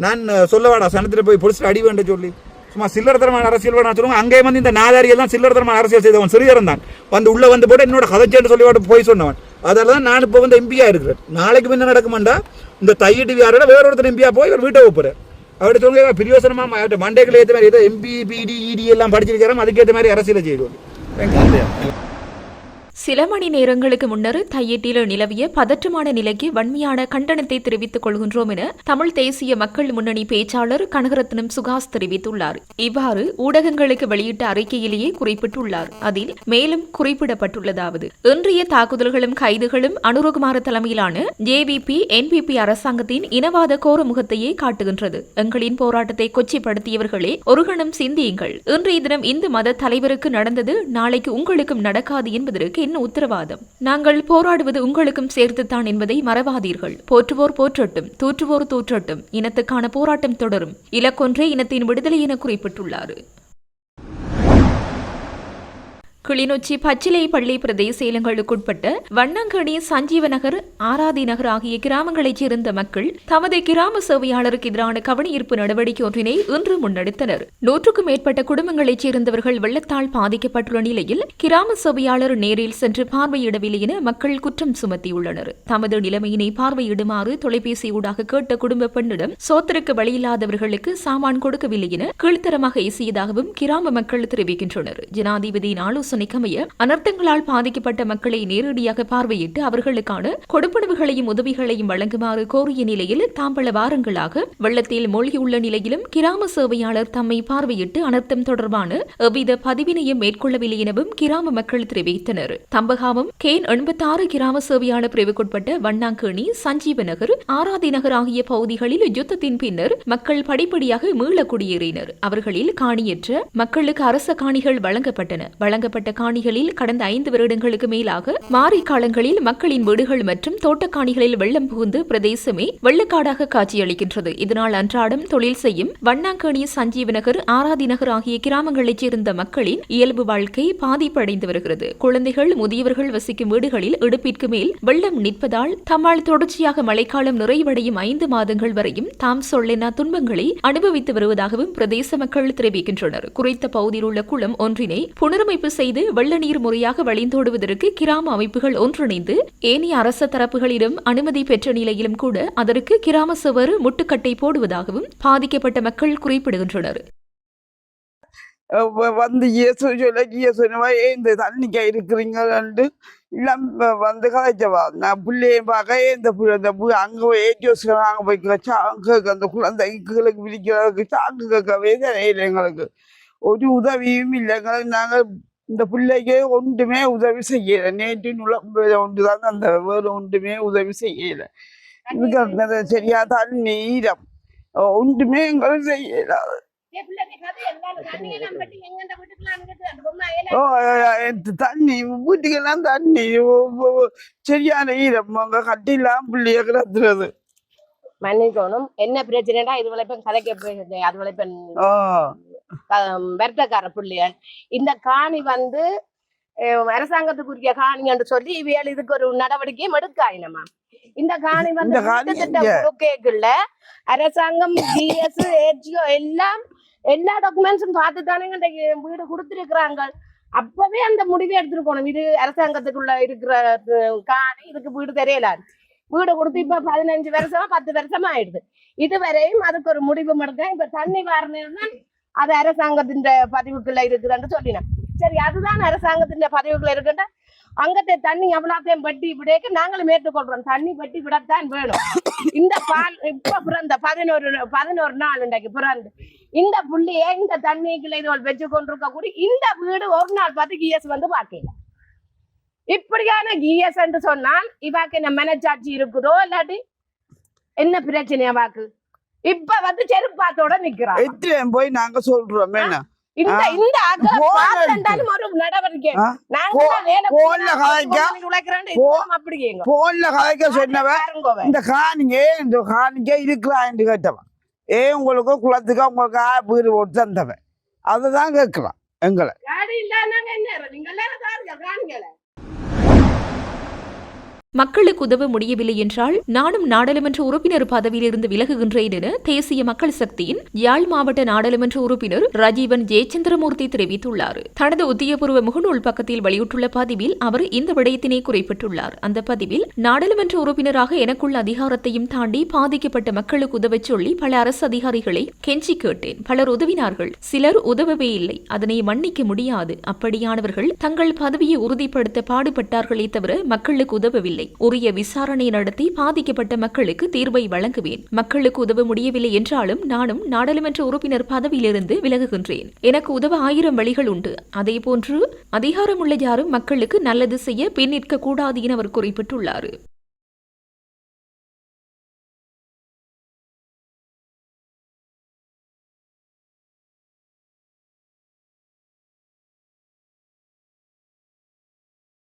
D: நான் சொல்லவாடா சனத்தில் போய் பொலிசில் அடி வேண்ட சொல்லி சும்மா சில்லறத்தரமான அரசியல் வேணா சொல்லுவாங்க. அங்கே வந்து இந்த நாதாரியெல்லாம் சில்லறத்தரமான அரசியல் செய்தவன் சிறியரன் தான் வந்து உள்ளே வந்து போட்டு என்னோட கதைச்சேன்னு சொல்லி போய் சொன்னவன். அதால தான் நான் இப்போ வந்து எம்பியாக இருக்கிறேன். நாளைக்கு முன்ன நடக்குமாண்டா இந்த தையிட்டு வியாரோட வேற ஒருத்தர் எம்பியாக போய் இவர் வீட்டை வைப்பார். அவர்கிட்ட சொல்லுங்க பிரியோசனமாக மண்டேக்கில் ஏற்ற மாதிரி ஏதோ எம்பி பிடி இடி எல்லாம் படிச்சிருக்கிறோம், அதுக்கேற்ற மாதிரி அரசியலை செய்வோம்.
A: சில மணி நேரங்களுக்கு முன்னர் தையிட்டில் நிலவிய பதற்றமான நிலைக்கு வன்மையான கண்டனத்தை தெரிவித்துக் கொள்கின்றோம் என தமிழ் தேசிய மக்கள் முன்னணி பேச்சாளர் கனகரத்னம் சுகாஸ் தெரிவித்துள்ளார். இவ்வாறு ஊடகங்களுக்கு வெளியிட்ட அறிக்கையிலேயே குறிப்பிட்டுள்ளார். அதில் மேலும் குறிப்பிடப்பட்டுள்ளதாவது, இன்றைய தாக்குதல்களும் கைதுகளும் அனுரகுமார தலைமையிலான ஜேவிபி என்பிபி அரசாங்கத்தின் இனவாத கோரமுகத்தையே காட்டுகின்றது. எங்களின் போராட்டத்தை கொச்சிப்படுத்தியவர்களே ஒரு கணம் சிந்தியுங்கள். இன்றைய தினம் இந்து மத தலைவருக்கு நடந்தது நாளைக்கு உங்களுக்கும் நடக்காது என்பதற்கு என்ன உத்தரவாதம்? நாங்கள் போராடுவது உங்களுக்கும் சேர்த்துத்தான் என்பதை மறவாதீர்கள். போற்றுவோர் போற்றட்டும், தூற்றுவோர் தூற்றட்டும். இனத்துக்கான போராட்டம் தொடரும். இலக்கொன்றே இனத்தின் விடுதலை என குறிப்பிட்டுள்ளார். கிளிநொச்சி பச்சிலை பள்ளி பிரதேச செயலங்களுக்குட்பட்ட வண்ணங்கணி, சஞ்சீவநகர், ஆராதி நகர் ஆகிய கிராமங்களைச் சேர்ந்த மக்கள் தமது கிராம சேவையாளருக்கு எதிரான கவனஈர்ப்பு நடவடிக்கை ஒன்றினை இன்று முன்னெடுத்தனர். 100க்கும் மேற்பட்ட குடும்பங்களைச் சேர்ந்தவர்கள் வெள்ளத்தால் பாதிக்கப்பட்டுள்ள நிலையில் கிராம சேவையாளர் நேரில் சென்று பார்வையிடவில்லை என மக்கள் குற்றம் சுமத்தியுள்ளனர். தமது நிலைமையினை பார்வையிடுமாறு தொலைபேசியூடாக கேட்ட குடும்ப பெண்ணிடம் சோத்திற்கு வழியில்லாதவர்களுக்கு சாமான் கொடுக்கவில்லை என கீழ்த்தரமாக ஏசியதாகவும் கிராம மக்கள் தெரிவிக்கின்றனர். ஜனாதிபதியின் ஆலோசனை அனர்த்தங்களால் பாதிக்கப்பட்ட மக்களை நேரடியாக பார்வையிட்டு அவர்களுக்கான கொடுப்பனவுகளையும் உதவிகளையும் வழங்குமாறு கோரிய நிலையில் தாம்பல வாரங்களாக வெள்ளத்தில் மூழ்கியுள்ள நிலையிலும் கிராம சேவையாளர் தம்மை பார்வையிட்டு அனர்த்தம் தொடர்பான எவ்வித பதிவினையும் மேற்கொள்ளவில்லை எனவும் கிராம மக்கள் தெரிவித்தனர். தம்பகாமம் கேன் 86 கிராம சேவையாளர் பிரிவுக்குட்பட்ட வண்ணாங்கேணி, சஞ்சீவநகர், ஆராதி நகர் ஆகிய பகுதிகளில் யுத்தத்தின் பின்னர் மக்கள் படிப்படியாக மீள குடியேறினர். அவர்களில் காணியற்ற மக்களுக்கு அரச காணிகள் வழங்கப்பட்டன. செய்யப்பட்ட காணிகளில் கடந்த 5 வருடங்களுக்கு மேலாக மாரிக்காலங்களில் மக்களின் வீடுகள் மற்றும் தோட்டக்காணிகளில் வெள்ளம் புகுந்து பிரதேசமே வெள்ளக்காடாக காட்சியளிக்கின்றது. இதனால் அன்றாடம் தொழில் செய்யும் வண்ணாங்கேணி, சஞ்சீவநகர், ஆராதிநகர் ஆகிய கிராமங்களைச் சேர்ந்த மக்களின் இயல்பு வாழ்க்கை பாதிப்படைந்து வருகிறது. குழந்தைகள், முதியவர்கள் வசிக்கும் வீடுகளில் இடுப்பிற்கு மேல் வெள்ளம் நிற்பதால் தம்மால் தொடர்ச்சியாக மழைக்காலம் நிறைவடையும் 5 மாதங்கள் வரையும் தாம் சொல்லென துன்பங்களை அனுபவித்து வருவதாகவும் பிரதேச மக்கள் தெரிவிக்கின்றனர். குறித்த பகுதியில் உள்ள குளம் ஒன்றினை புனரமைப்பு செய்து வெள்ள நீர் முறையாக வழிந்தோடுவதற்கு கிராம அமைப்புகள் ஒன்றிணைந்து ஏனைய அரச தரப்புகளிடம் அனுமதி பெற்ற நிலையிலும் கூட அதற்கு கிராம சபர் முட்டுக்கட்டை போடுவதாகவும் பாதிக்கப்பட்ட மக்கள் குறிப்பிடுகின்றனர்.
H: வந்து இந்த தண்ணிக்கா இருக்கிறீங்க எல்லாம் வந்து கதைச்சவா நான் பிள்ளையும் பார்க்க இந்த அங்கே ஏஜோஸ்க்கு நாங்கள் போய் சாங்கு அந்த குழந்தைங்களுக்கு விரிக்கிறதுக்கு சாங்கு கேட்கவே தெரியல. எங்களுக்கு ஒரு உதவியும் இல்லை. எங்களுக்கு நாங்கள் இந்த பிள்ளைக்கு ஒன்றுமே உதவி செய்யலை. நேற்று நுழம்பு ஒன்று தான் அந்த வேறு ஒன்றுமே உதவி செய்யலை. இதுக்கு சரியா தண்ணி ஈரம் ஒன்றுமே எங்களுக்கு செய்யலாது. தண்ணி வீட்டுக்கெல்லாம் தண்ணி சரியான ஈரம் கட்டிலாம் பிள்ளைய கிடத்துறது.
I: மன்னிக்கணும், என்ன பிரச்சனைடா இது விளைப்பன் கதைக்க அது விளைப்பன் வருத்தக்கார பிள்ளைகள். இந்த காணி வந்து அரசாங்கத்துக்குரிய காணி என்று சொல்லி இவையால் இதுக்கு ஒரு நடவடிக்கையும் எடுக்காயினமா. இந்த காணி வந்து கேட்கல அரசாங்கம் ஜிஎஸ் ஏஜிஓ எல்லாம் எல்லா டாக்குமெண்ட்ஸும் பார்த்து தானே வீடு கொடுத்துருக்குறாங்க. அப்பவே அந்த முடிவை எடுத்துட்டு போகணும். இது அரசாங்கத்துக்குள்ள இருக்கிற காணி, இதுக்கு வீடு தெரியலாது. வீடு கொடுத்து இப்ப 15 வருஷமா 10 வருஷமா ஆயிடுது. இதுவரையும் அதுக்கு ஒரு முடிவு எடுக்க இப்ப தண்ணி வரணும்னா அது அரசாங்கத்தின் பதிவுக்குள்ள இருக்குதுன்னு சொல்லினேன். சரி, அதுதான் அரசாங்கத்தின் பதிவுக்குள்ள இருக்குன்ற அங்கத்தை தண்ணி எவ்வளோத்தையும் பட்டி விடைக்க நாங்களும் ஏற்றுக்கொள்றோம். தண்ணி பட்டி விடத்தான் வேணும். இந்த பால் இப்ப பிறந்த 11 நாள் இன்றைக்கு பிறந்து இந்த புள்ளிய இந்த தண்ணிக்குள்ள இதுவள் வச்சு கொண்டிருக்க கூடி இந்த வீடு ஒரு நாள் பார்த்து கிஎஸ் வந்து பார்க்கல. இப்படியான கிஎஸ் என்று சொன்னால் இவாக்கு என்ன மனச்சாட்சி இருக்குதோ இல்லாட்டி என்ன பிரச்சனையா வாக்கு? இப்ப வந்து செருப்பாத்தோட நிக்கிறான்.
H: போய் நாங்க சொல்றோம்
I: இந்த ஒரு நடவடிக்கை
H: இந்த காணிக்க இருக்கிறான் கேட்டவன் உங்களுக்கு குளத்துக்கு உங்களுக்கு வீடு போட்டு தந்தவன் அதுதான் கேட்கலாம். எங்களை
A: மக்களுக்கு உதவ முடியவில்லை என்றால் நானும் நாடாளுமன்ற உறுப்பினர் பதவியிலிருந்து விலகுகின்றேன் என தேசிய மக்கள் சக்தியின் யாழ் மாவட்ட நாடாளுமன்ற உறுப்பினர் ராஜீவன் ஜெயச்சந்திரமூர்த்தி தெரிவித்துள்ளார். தனது உத்தியபூர்வ முகநூல் பக்கத்தில் வெளியிட்டுள்ள பதிவில் அவர் இந்த விடயத்தினை குறிப்பிட்டுள்ளார். அந்த பதிவில் நாடாளுமன்ற உறுப்பினராக எனக்குள்ள அதிகாரத்தையும் தாண்டி பாதிக்கப்பட்ட மக்களுக்கு உதவச் சொல்லி பல அரசு அதிகாரிகளை கெஞ்சி கேட்டேன். பலர் உதவினார்கள், சிலர் உதவவே இல்லை. அதனை மன்னிக்க முடியாது. அப்படியானவர்கள் தங்கள் பதவியை உறுதிப்படுத்த பாடுபட்டார்களே தவிர மக்களுக்கு உதவவில்லை. உரிய விசாரணை நடத்தி பாதிக்கப்பட்ட மக்களுக்கு தீர்வை வழங்குவேன். மக்களுக்கு உதவ முடியவில்லை என்றாலும் நானும் நாடாளுமன்ற உறுப்பினர் பதவியிலிருந்து விலகுகின்றேன். எனக்கு உதவ 1000 வழிகள் உண்டு. அதேபோன்று அதிகாரமுள்ள யாரும் மக்களுக்கு நல்லது செய்ய பின் நிற்க கூடாது என அவர் குறிப்பிட்டுள்ளார்.